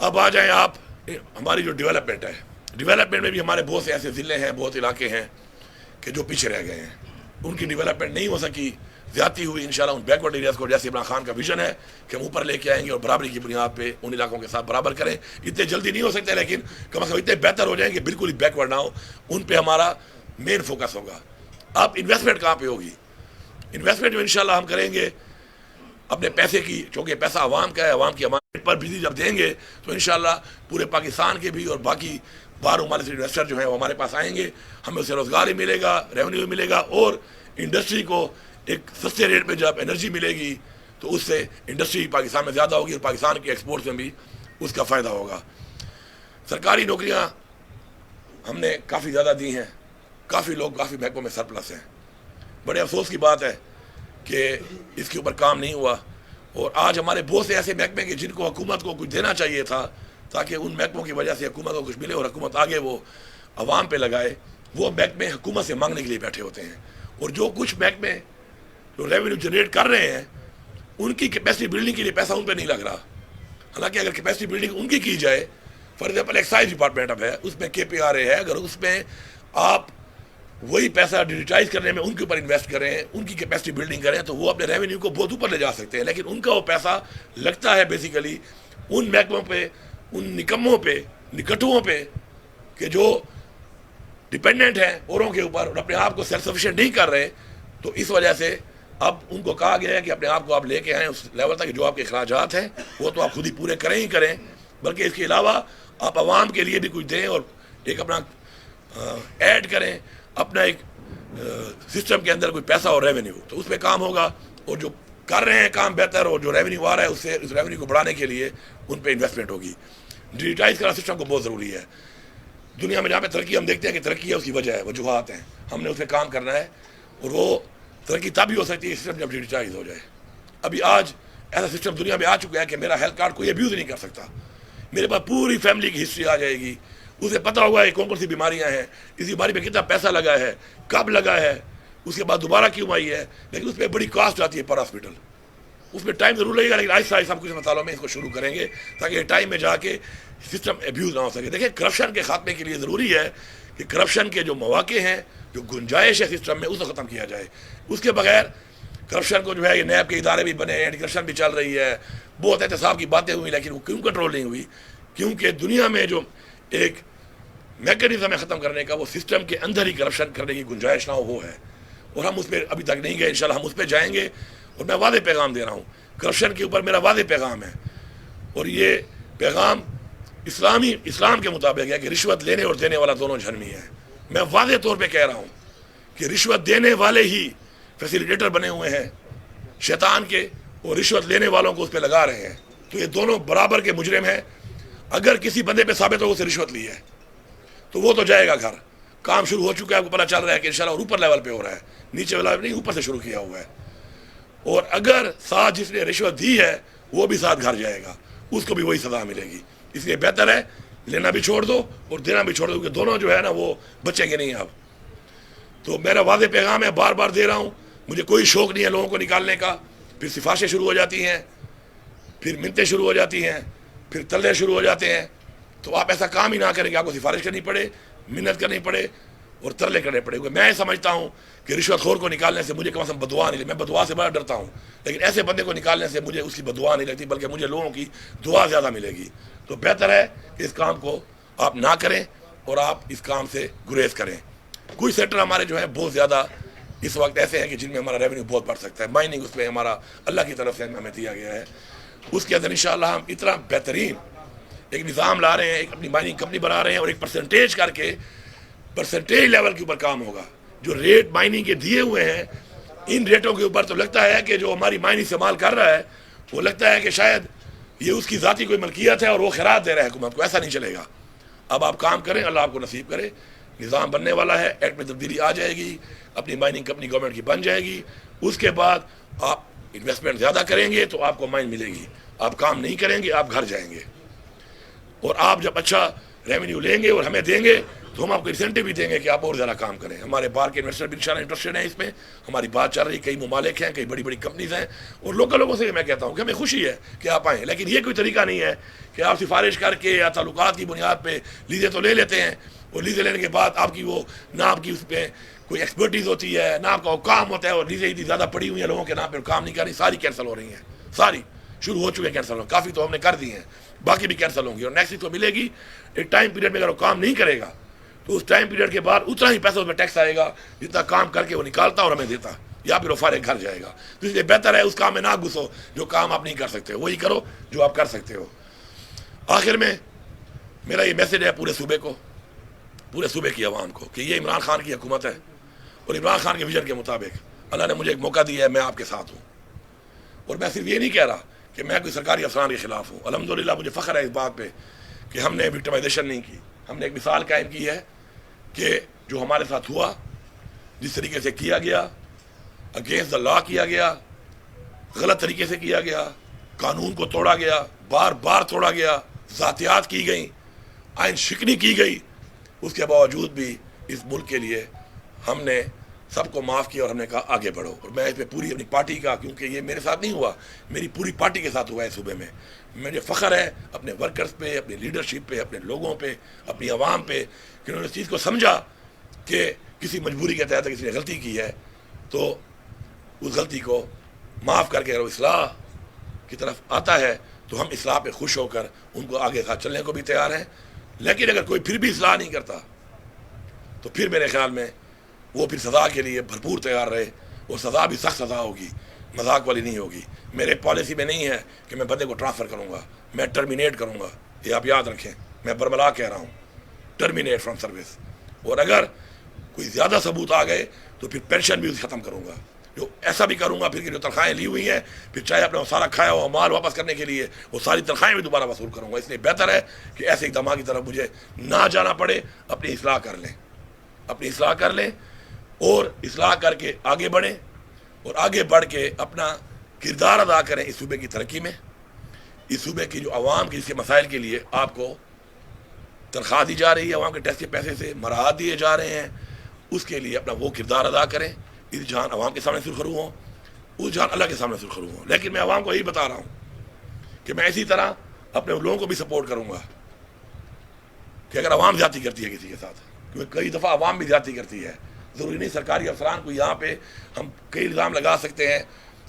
اب آ جائیں آپ ہماری جو ڈیولپمنٹ ہے, ڈیولپمنٹ میں بھی ہمارے بہت سے ایسے ضلع ہیں, بہت علاقے ہیں کہ جو پیچھے رہ گئے ہیں, ان کی ڈیولپمنٹ نہیں ہو سکی, زیادتی ہوئی. انشاءاللہ ان بیکورڈ ایریاز کو, جیسے عمران خان کا ویژن ہے کہ ہم اوپر لے کے آئیں گے اور برابری کی بنیاد پہ ان علاقوں کے ساتھ برابر کریں. اتنے جلدی نہیں ہو سکتے, لیکن کم از کم اتنے بہتر ہو جائیں کہ بالکل ہی بیکورڈ نہ ہو. ان پہ ہمارا مین فوکس ہوگا. اب انویسٹمنٹ کہاں پہ ہوگی؟ انویسٹمنٹ جو انشاءاللہ ہم کریں گے اپنے پیسے کی, چونکہ پیسہ عوام کا ہے, عوام کی امانت پر بجلی جب دیں گے تو انشاءاللہ پورے پاکستان کے بھی اور باقی باہر ممالک سے انویسٹر جو ہیں وہ ہمارے پاس آئیں گے, ہمیں اسے روزگار ہی ملے گا, ریونیو بھی ملے گا, اور انڈسٹری کو ایک سستے ریٹ پہ جب انرجی ملے گی تو اس سے انڈسٹری پاکستان میں زیادہ ہوگی اور پاکستان کے ایکسپورٹس میں بھی اس کا فائدہ ہوگا. سرکاری نوکریاں ہم نے کافی زیادہ دی ہیں, کافی لوگ کافی محکموں میں سرپلس ہیں. بڑے افسوس کی بات ہے کہ اس کے اوپر کام نہیں ہوا, اور آج ہمارے بہت سے ایسے محکمے کہ جن کو حکومت کو کچھ دینا چاہیے تھا تاکہ ان محکموں کی وجہ سے حکومت کو کچھ ملے اور حکومت آگے وہ عوام پہ لگائے, وہ محکمے حکومت سے مانگنے کے لیے بیٹھے ہوتے ہیں. اور جو کچھ محکمے جو ریونیو جنریٹ کر رہے ہیں ان کی کیپیسٹی بلڈنگ کے لیے پیسہ ان پہ نہیں لگ رہا. حالانکہ اگر کیپیسٹی بلڈنگ ان کی جائے, فار ایگزامپل ایکسائز ڈپارٹمنٹ اب ہے, اس میں KPRA ہے, اگر اس میں آپ وہی پیسہ ڈیجیٹائز کرنے میں ان کے اوپر انویسٹ کریں, ان کی کیپیسٹی بلڈنگ کریں, تو وہ اپنے ریونیو کو بہت اوپر لے جا سکتے ہیں. لیکن ان کا وہ پیسہ لگتا ہے بیسیکلی ان محکموں پہ, ان نکموں پہ, نکٹوؤں پہ کہ جو ڈپینڈنٹ ہیں اوروں کے اوپر اور اپنے آپ کو سیلف سفیشینٹ نہیں کر رہے. تو اس وجہ سے اب ان کو کہا گیا ہے کہ اپنے آپ کو آپ لے کے آئیں اس لیول تک, جو آپ کے اخراجات ہیں وہ تو آپ خود ہی پورے کریں ہی کریں, بلکہ اس کے علاوہ آپ عوام کے لیے بھی کچھ دیں اور ایک اپنا ایڈ کریں اپنا ایک سسٹم کے اندر کوئی پیسہ اور ریونیو. تو اس پہ کام ہوگا, اور جو کر رہے ہیں کام بہتر اور جو ریونیو آ رہا ہے اس سے اس ریونیو کو بڑھانے کے لیے ان پہ انویسٹمنٹ ہوگی. ڈیجیٹائز کرنا سسٹم کو بہت ضروری ہے. دنیا میں جہاں پہ ترقی ہم دیکھتے ہیں کہ ترقی ہے اس کی وجہ ہے وجوہات ہیں, ہم نے اس پہ کام کرنا ہے, اور وہ ترقی تب ہی ہو سکتی ہے سسٹم جب ڈیجیٹائز ہو جائے. ابھی آج ایسا سسٹم دنیا میں آ چکا ہے کہ میرا ہیلتھ کارڈ کوئی ابیوز نہیں کر سکتا, میرے پاس پوری فیملی کی ہسٹری آ جائے گی, اسے پتہ ہوگا کہ کون کون سی بیماریاں ہیں, اس بیماری پہ کتنا پیسہ لگا ہے, کب لگا ہے, اس کے بعد دوبارہ کیوں آئی ہے, لیکن اس پہ بڑی کاسٹ آتی ہے پر ہاسپٹل. اس میں ٹائم ضرور لگے گا, لیکن آہستہ آہستہ ہم کچھ مسالوں میں اس کو شروع کریں گے تاکہ ٹائم میں جا کے سسٹم ابیوز نہ ہو سکے. دیکھیں کرپشن کے خاتمے کے لیے ضروری ہے کہ کرپشن کے جو مواقع ہیں, جو گنجائش ہے سسٹم میں, اس کو ختم کیا جائے. اس کے بغیر کرپشن کو جو ہے, یہ نیب کے ادارے بھی بنے, اینٹی کرپشن بھی چل رہی ہے, بہت احتساب کی باتیں ہوئی, لیکن وہ کیوں کنٹرول نہیں ہوئی؟ کیونکہ دنیا میں جو ایک میکینزم ہے ختم کرنے کا, وہ سسٹم کے اندر ہی کرپشن کرنے کی گنجائش نہ ہو, وہ ہے. اور ہم اس پہ ابھی تک نہیں گئے, انشاءاللہ ہم اس پہ جائیں گے. اور میں واضح پیغام دے رہا ہوں, کرپشن کے اوپر میرا واضح پیغام ہے, اور یہ پیغام اسلام کے مطابق ہے کہ رشوت لینے اور دینے والا دونوں جہنمی ہے. میں واضح طور پہ کہہ رہا ہوں کہ رشوت دینے والے ہی فیسیلیٹیٹر بنے ہوئے ہیں شیطان کے, اور رشوت لینے والوں کو اس پہ لگا رہے ہیں. تو یہ دونوں برابر کے مجرم ہیں. اگر کسی بندے پہ ثابت ہو اسے رشوت لی ہے تو وہ تو جائے گا گھر, کام شروع ہو چکا ہے, آپ کو پتہ چل رہا ہے کہ انشاءاللہ اوپر لیول پہ ہو رہا ہے, نیچے والا نہیں, اوپر سے شروع کیا ہوا ہے. اور اگر ساتھ جس نے رشوت دی ہے وہ بھی ساتھ گھر جائے گا, اس کو بھی وہی سزا ملے گی. اس لیے بہتر ہے لینا بھی چھوڑ دو اور دینا بھی چھوڑ دو, کیونکہ دونوں جو ہے نا وہ بچیں گے نہیں اب. تو میرا واضح پیغام ہے, بار بار دے رہا ہوں, مجھے کوئی شوق نہیں ہے لوگوں کو نکالنے کا. پھر سفارشیں شروع ہو جاتی ہیں, پھر منتیں شروع ہو جاتی ہیں, پھر تلے شروع ہو جاتے ہیں. تو آپ ایسا کام ہی نہ کریں کہ آپ کو سفارش کرنی پڑے, منت کرنی پڑے اور ترلے کرنے پڑے. میں سمجھتا ہوں کہ رشوت خور کو نکالنے سے مجھے کم از کم بدعا نہیں لگتی, میں بدعا سے بڑا ڈرتا ہوں, لیکن ایسے بندے کو نکالنے سے مجھے اس کی بدعا نہیں لگتی, بلکہ مجھے لوگوں کی دعا زیادہ ملے گی. تو بہتر ہے کہ اس کام کو آپ نہ کریں اور آپ اس کام سے گریز کریں. کچھ سیکٹر ہمارے جو ہیں بہت زیادہ اس وقت ایسے ہیں کہ جن میں ہمارا ریونیو بہت بڑھ سکتا ہے. مائننگ اس میں ہمارا اللہ کی طرف سے ہمیں دیا گیا ہے, اس کے اندر انشاءاللہ ہم اتنا بہترین ایک نظام لا رہے ہیں, ایک اپنی مائننگ کمپنی بنا رہے ہیں, اور ایک پرسنٹیج کر کے پرسنٹیج لیول کے اوپر کام ہوگا. جو ریٹ مائننگ کے دیے ہوئے ہیں, ان ریٹوں کے اوپر تو لگتا ہے کہ جو ہماری مائننگ استعمال کر رہا ہے وہ لگتا ہے کہ شاید یہ اس کی ذاتی کوئی ملکیت ہے اور وہ خیرات دے رہا ہے حکومت کو. ایسا نہیں چلے گا. اب آپ کام کریں, اللہ آپ کو نصیب کرے. نظام بننے والا ہے, ایکٹ میں تبدیلی آ جائے گی, اپنی مائننگ کمپنی گورنمنٹ کی بن جائے گی. اس کے بعد آپ انویسٹمنٹ زیادہ کریں گے تو آپ کو مائن ملے گی. آپ کام نہیں کریں گے آپ گھر جائیں گے. اور آپ جب اچھا ریونیو لیں گے اور ہمیں دیں گے تو ہم آپ کو انسینٹیو بھی دیں گے کہ آپ اور زیادہ کام کریں. ہمارے باہر کے انویسٹر بھی انشاءاللہ انٹرسٹڈ ہیں اس میں. ہماری بات چل رہی, کئی ممالک ہیں, کئی بڑی بڑی کمپنیز ہیں, اور لوکل لوگوں سے میں کہتا ہوں کہ ہمیں خوشی ہے کہ آپ آئیں. لیکن یہ کوئی طریقہ نہیں ہے کہ آپ سفارش کر کے یا تعلقات کی بنیاد پہ لیزیں تو لے لیتے ہیں, اور لیزیں لینے کے بعد آپ کی وہ نہ آپ کی اس پہ کوئی ایکسپرٹیز ہوتی ہے, نہ آپ کا وہ کام ہوتا ہے, اور لیزیں اتنی زیادہ پڑی ہوئی ہیں لوگوں کے نام پہ, کام نہیں کر رہی, ساری کینسل ہو رہی ہیں. ساری شروع ہو چکے ہیں کینسل, کافی تو ہم نے کر دی ہیں, باقی بھی کینسل ہوں گی. اور نیکسٹ تو ملے گی ایک ٹائم پیریڈ میں. اگر وہ کام نہیں کرے گا تو اس ٹائم پیریڈ کے بعد اتنا ہی پیسہ اس میں ٹیکس آئے گا جتنا کام کر کے وہ نکالتا اور ہمیں دیتا, یا پھر وہ فارغ گھر جائے گا. تو اس لیے بہتر ہے اس کام میں نہ گھسو جو کام آپ نہیں کر سکتے, وہی کرو جو آپ کر سکتے ہو. آخر میں میرا یہ میسج ہے پورے صوبے کو, پورے صوبے کی عوام کو, کہ یہ عمران خان کی حکومت ہے, اور عمران خان کے ویژن کے مطابق اللہ نے مجھے ایک موقع دیا ہے, میں آپ کے ساتھ ہوں. اور میں صرف یہ نہیں کہہ رہا کہ میں کوئی سرکاری افسران کے خلاف ہوں. الحمدللہ مجھے فخر ہے اس بات پہ کہ ہم نے وکٹمائزیشن نہیں کی. ہم نے ایک مثال قائم کی ہے کہ جو ہمارے ساتھ ہوا, جس طریقے سے کیا گیا, اگینسٹ دا لا کیا گیا, غلط طریقے سے کیا گیا, قانون کو توڑا گیا, بار بار توڑا گیا, ذاتیات کی گئیں, آئین شکنی کی گئی, اس کے باوجود بھی اس ملک کے لیے ہم نے سب کو معاف کیا اور ہم نے کہا آگے بڑھو. اور میں اس پہ پوری اپنی پارٹی کا, کیونکہ یہ میرے ساتھ نہیں ہوا, میری پوری پارٹی کے ساتھ ہوا ہے صوبے میں, مجھے فخر ہے اپنے ورکرز پہ, اپنی لیڈرشپ پہ, اپنے لوگوں پہ, اپنی عوام پہ, کہ انہوں نے اس چیز کو سمجھا کہ کسی مجبوری کے تحت کسی نے غلطی کی ہے تو اس غلطی کو معاف کر کے اگر وہ اصلاح کی طرف آتا ہے تو ہم اصلاح پہ خوش ہو کر ان کو آگے ساتھ چلنے کو بھی تیار ہیں. لیکن اگر کوئی پھر بھی اصلاح نہیں کرتا تو پھر میرے خیال میں وہ پھر سزا کے لیے بھرپور تیار رہے, اور سزا بھی سخت سزا ہوگی, مذاق والی نہیں ہوگی. میرے پالیسی میں نہیں ہے کہ میں بندے کو ٹرانسفر کروں گا, میں ٹرمینیٹ کروں گا. یہ آپ یاد رکھیں, میں برملا کہہ رہا ہوں, ٹرمینیٹ فرام سروس. اور اگر کوئی زیادہ ثبوت آ گئے تو پھر پینشن بھی ختم کروں گا. جو ایسا بھی کروں گا پھر کہ جو تنخواہیں لی ہوئی ہیں پھر چاہے اپنا سارا کھایا ہوا مال واپس کرنے کے لیے وہ ساری تنخواہیں بھی دوبارہ وصول کروں گا. اس لیے بہتر ہے کہ ایسے اقدامات کی طرف مجھے نہ جانا پڑے. اپنی اصلاح کر لیں, اپنی اصلاح کر لیں اور اصلاح کر کے آگے بڑھیں اور آگے بڑھ کے اپنا کردار ادا کریں اس صوبے کی ترقی میں. اس صوبے کی جو عوام کے اس کے مسائل کے لیے آپ کو تنخواہ دی جا رہی ہے, عوام کے ٹیکس کے پیسے سے مراحت دیے جا رہے ہیں, اس کے لیے اپنا وہ کردار ادا کریں. اس جہان عوام کے سامنے سرخرو ہوں, اس جہان اللہ کے سامنے سرخرو ہوں. لیکن میں عوام کو یہی بتا رہا ہوں کہ میں اسی طرح اپنے لوگوں کو بھی سپورٹ کروں گا کہ اگر عوام زیادتی کرتی ہے کسی کے ساتھ, کیونکہ کئی دفعہ عوام بھی زیادتی کرتی ہے. ضروری نہیں سرکاری افسران کو یہاں پہ ہم کئی الزام لگا سکتے ہیں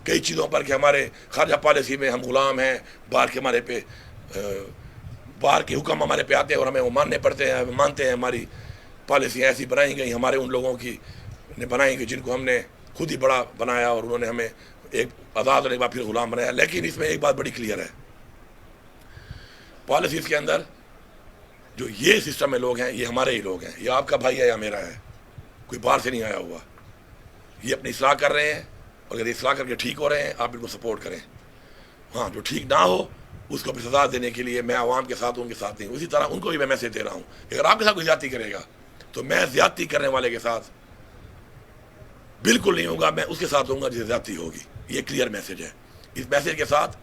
کئی چیزوں پر کہ ہمارے خارجہ پالیسی میں ہم غلام ہیں, باہر کے ہمارے پہ باہر کے حکم ہمارے پہ آتے ہیں اور ہمیں وہ ماننے پڑتے ہیں, مانتے ہیں. ہماری پالیسیاں ایسی بنائی گئی ہمارے ان لوگوں کی نے بنائی گئی جن کو ہم نے خود ہی بڑا بنایا اور انہوں نے ہمیں ایک آزاد ہونے کے بعد پھر غلام بنایا. لیکن اس میں ایک بات بڑی کلیئر ہے, پالیسیز کے اندر جو یہ سسٹم میں لوگ ہیں یہ ہمارے ہی لوگ ہیں, یہ آپ کا بھائی ہے یا میرا ہے, کوئی باہر سے نہیں آیا ہوا. یہ اپنی اصلاح کر رہے ہیں اور اگر اصلاح کر کے ٹھیک ہو رہے ہیں آپ ان کو سپورٹ کریں. ہاں جو ٹھیک نہ ہو اس کو بھی سزا دینے کے لیے میں عوام کے ساتھ ہوں, ان کے ساتھ نہیں. اسی طرح ان کو بھی میں میسیج دے رہا ہوں کہ اگر آپ کے ساتھ کوئی زیادتی کرے گا تو میں زیادتی کرنے والے کے ساتھ بالکل نہیں ہوگا, میں اس کے ساتھ ہوں گا جسے زیادتی ہوگی. یہ کلیئر میسیج ہے. اس میسیج کے ساتھ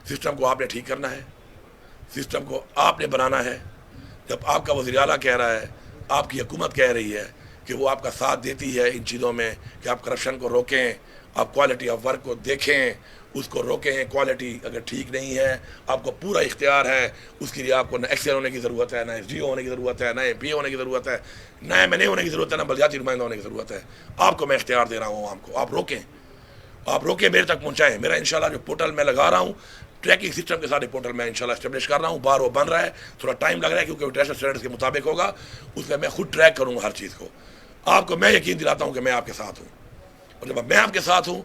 سسٹم کو آپ نے ٹھیک کرنا ہے, سسٹم کو آپ نے بنانا ہے. جب آپ کا وزیر اعلیٰ کہہ رہا ہے, آپ کی حکومت کہہ رہی ہے کہ وہ آپ کا ساتھ دیتی ہے ان چیزوں میں کہ آپ کرپشن کو روکیں, آپ کوالٹی آف ورک کو دیکھیں, اس کو روکیں. کوالٹی اگر ٹھیک نہیں ہے آپ کو پورا اختیار ہے, اس کے لیے آپ کو نہ ایکسل ہونے کی ضرورت ہے, نہ ایس ڈی او ہونے کی ضرورت ہے, نہ ایم پی ہونے کی ضرورت ہے, نہ ایم این اے ہونے کی ضرورت ہے, نہ بلدیاتی نمائندہ ہونے کی ضرورت ہے. آپ کو میں اختیار دے رہا ہوں عوام کو, آپ روکیں, آپ روکیں, میرے تک پہنچائیں. میرا انشاءاللہ جو پورٹل میں لگا رہا ہوں ٹریکنگ سسٹم کے ساتھ پورٹل میں انشاءاللہ اسٹیبلش کر رہا ہوں. باہر وہ بن رہا ہے, تھوڑا ٹائم لگ رہا ہے کیونکہ انٹرنیشنل اسٹینڈرڈس کے مطابق ہوگا. اس میں خود ٹریک کروں گا ہر چیز کو. آپ کو میں یقین دلاتا ہوں کہ میں آپ کے ساتھ ہوں, اور جب میں آپ کے ساتھ ہوں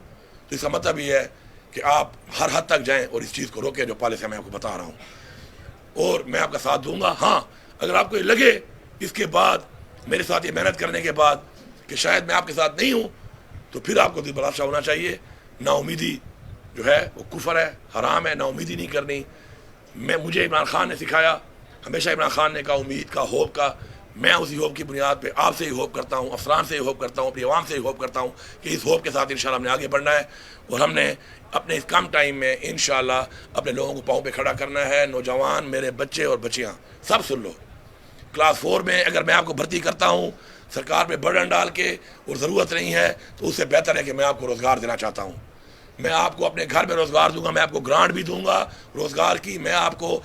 تو اس کا مطلب یہ ہے کہ آپ ہر حد تک جائیں اور اس چیز کو روکیں جو پالیسی میں آپ کو بتا رہا ہوں, اور میں آپ کا ساتھ دوں گا. ہاں اگر آپ کو یہ لگے اس کے بعد میرے ساتھ یہ محنت کرنے کے بعد کہ شاید میں آپ کے ساتھ نہیں ہوں تو پھر آپ کو دل برداشت ہونا چاہیے. نا امیدی جو ہے وہ کفر ہے, حرام ہے, نا امیدی نہیں کرنی. مجھے عمران خان نے سکھایا, ہمیشہ عمران خان نے کہا امید کا, ہوپ کا. میں اسی ہوپ کی بنیاد پہ آپ سے ہی ہوپ کرتا ہوں, افسران سے ہی ہوپ کرتا ہوں, اپنی عوام سے ہی ہوپ کرتا ہوں کہ اس ہوپ کے ساتھ انشاءاللہ ہم نے آگے بڑھنا ہے اور ہم نے اپنے اس کم ٹائم میں انشاءاللہ اپنے لوگوں کو پاؤں پہ کھڑا کرنا ہے. نوجوان, میرے بچے اور بچیاں سب سن لو, کلاس 4 میں اگر میں آپ کو بھرتی کرتا ہوں سرکار پہ برڈن ڈال کے اور ضرورت نہیں ہے تو اس سے بہتر ہے کہ میں آپ کو روزگار دینا چاہتا ہوں. میں آپ کو اپنے گھر میں روزگار دوں گا, میں آپ کو گرانٹ بھی دوں گا روزگار کی, میں آپ کو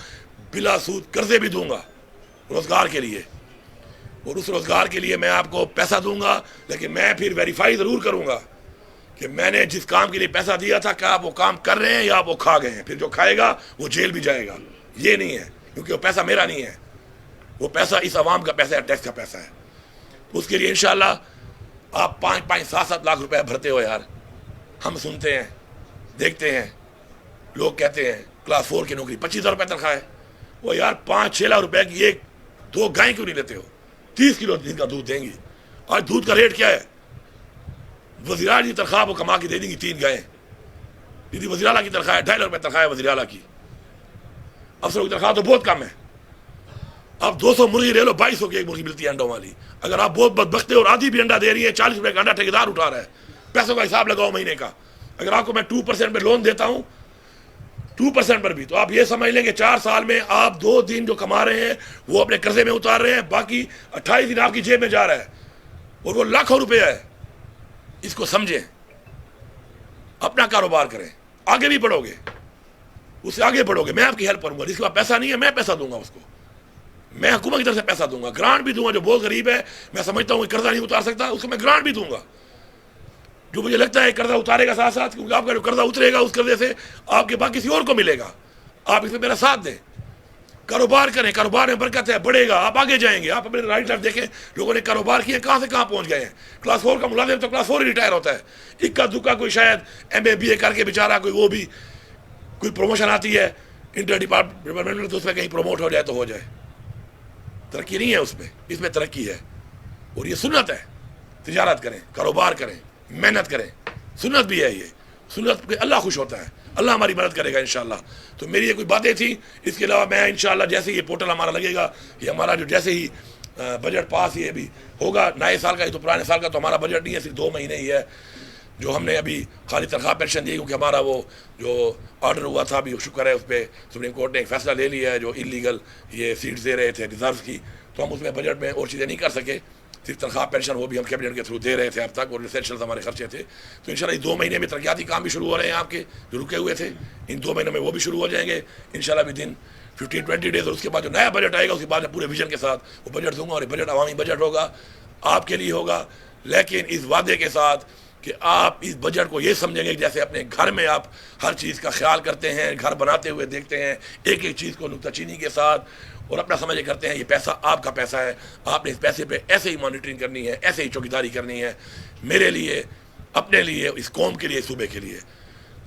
بلا سود قرضے بھی دوں گا روزگار کے لیے, اور اس روزگار کے لیے میں آپ کو پیسہ دوں گا. لیکن میں پھر ویریفائی ضرور کروں گا کہ میں نے جس کام کے لیے پیسہ دیا تھا کیا آپ وہ کام کر رہے ہیں یا آپ وہ کھا گئے ہیں. پھر جو کھائے گا وہ جیل بھی جائے گا. یہ نہیں ہے کیونکہ وہ پیسہ میرا نہیں ہے, وہ پیسہ اس عوام کا پیسہ ہے, ٹیکس کا پیسہ ہے. اس کے لیے انشاءاللہ آپ 5-5, 7-7 لاکھ روپے بھرتے ہو یار. ہم سنتے ہیں, دیکھتے ہیں, لوگ کہتے ہیں کلاس 4 کی نوکری 25,000 روپے تنخواہ ہے. وہ یار 5-6 لاکھ روپے کی 1-2 گائیں کیوں نہیں لیتے ہو؟ 30 کلو دن کا دودھ دیں گی. آج دودھ کا ریٹ کیا ہے؟ وزیر اعلیٰ کی تنخواہ وہ کما کے دے دیں گی 3 گائیں. یدی وزیر اعلیٰ کی تنخواہ ہے 2.5 لاکھ روپے تنخواہ ہے وزیر اعلیٰ کی, افسروں کی تنخواہ تو بہت کم ہے. اب 200 مرغی لے لو, 2200 کی ایک مرغی ملتی ہے انڈوں والی. اگر آپ بہت بدبخت اور آدھی بھی انڈا دے رہی ہے, 40 روپے کا انڈا ٹھیکیدار اٹھا رہا ہے. پیسوں کا حساب لگاؤ مہینے کا. اگر آپ کو میں 2% پہ لون دیتا ہوں 2% پر بھی, تو آپ یہ سمجھ لیں کہ 4 سال میں آپ 2 دن جو کما رہے ہیں وہ اپنے قرضے میں اتار رہے ہیں, باقی 28 دن آپ کی جیب میں جا رہا ہے اور وہ لاکھوں روپے ہے. اس کو سمجھیں, اپنا کاروبار کریں, آگے بھی بڑھو گے, اس سے آگے بڑھو گے. میں آپ کی ہیلپ کروں گا. جس کے پاس پیسہ نہیں ہے میں پیسہ دوں گا اس کو, میں حکومت کی طرف سے پیسہ دوں گا, گرانٹ بھی دوں گا. جو بہت غریب ہے میں سمجھتا ہوں کہ قرضہ نہیں اتار سکتا, اس کو میں گرانٹ بھی دوں گا. جو مجھے لگتا ہے قرضہ اتارے گا ساتھ ساتھ, کیونکہ آپ کا جو قرضہ اترے گا اس قرضے سے آپ کے بعد کسی اور کو ملے گا. آپ اس میں میرا ساتھ دیں, کاروبار کریں, کاروبار میں برکت ہے, بڑھے گا, آپ آگے جائیں گے. آپ اپنے رائٹ لیفٹ دیکھیں, لوگوں نے کاروبار کیے کہاں سے کہاں پہنچ گئے ہیں. کلاس 4 کا ملازم تو کلاس 4 ہی ریٹائر ہوتا ہے. اکا دکا کوئی شاید ایم اے بی اے کر کے بیچارہ کوئی وہ بھی کوئی پروموشن آتی ہے انٹر ڈپارٹمنٹ میں, تو اس میں کہیں پروموٹ ہو جائے تو ہو جائے. ترقی نہیں ہے اس میں, اس میں ترقی ہے. اور یہ سنت ہے. تجارت کریں, کاروبار کریں, محنت کریں, سنت بھی ہے، یہ سنت پہ اللہ خوش ہوتا ہے، اللہ ہماری مدد کرے گا انشاءاللہ۔ تو میری یہ کوئی باتیں تھیں، اس کے علاوہ میں انشاءاللہ جیسے یہ پورٹل ہمارا لگے گا، یہ ہمارا جو جیسے ہی بجٹ پاس یہ بھی ہوگا نئے سال کا، یہ تو پرانے سال کا تو ہمارا بجٹ نہیں ہے، صرف 2 مہینے ہی ہے جو ہم نے ابھی خالی تنخواہ پینشن دی، کیونکہ ہمارا وہ جو آرڈر ہوا تھا ابھی شکر ہے اس پہ سپریم کورٹ نے ایک فیصلہ لے لیا ہے، جو انلیگل یہ سیٹس دے رہے تھے ریزرو کی، تو ہم اس میں بجٹ میں اور چیزیں نہیں کر سکے، صرف تنخواہ پینشن وہ بھی ہم کیبنٹ کے تھرو دے رہے تھے اب تک، اور ریسیشنز ہمارے خرچے تھے۔ تو انشاءاللہ یہ 2 مہینے میں ترقیاتی کام بھی شروع ہو رہے ہیں آپ کے جو رکے ہوئے تھے، ان 2 مہینوں میں وہ بھی شروع ہو جائیں گے انشاءاللہ ودن 15-20 ڈیز، اور اس کے بعد جو نیا بجٹ آئے گا اس کے بعد میں پورے ویژن کے ساتھ وہ بجٹ دوں گا، اور یہ بجٹ عوامی بجٹ ہوگا، آپ کے لیے ہوگا، لیکن اس وعدے کے ساتھ کہ آپ اس بجٹ کو یہ سمجھیں گے کہ جیسے اپنے گھر میں آپ ہر چیز کا خیال کرتے ہیں، گھر بناتے ہوئے دیکھتے ہیں ایک ایک چیز کو نکتہ چینی کے ساتھ، اور اپنا سمجھ کرتے ہیں یہ پیسہ آپ کا پیسہ ہے، آپ نے اس پیسے پہ ایسے ہی مانیٹرنگ کرنی ہے، ایسے ہی چوکیداری کرنی ہے، میرے لیے، اپنے لیے، اس قوم کے لیے، صوبے کے لیے۔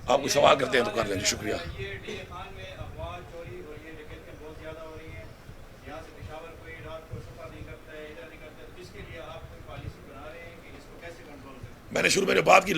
آپ کوئی سوال کرتے ہیں تو کر لیں جی، شکریہ۔ یہ ڈی اے خان میں افواہ چوری ہو رہی ہے، ڈکیتیاں بہت زیادہ ہو رہی ہیں، یہاں سے پشاور کوئی رات کو صفا نہیں کرتا ہے، ادھر نہیں کرتا ہے، اس کے لیے آپ کوئی پالیسی بنا رہے ہیں کہ اس کو کیسے کنٹرول کریں؟ میں نے شروع میں جو بات کی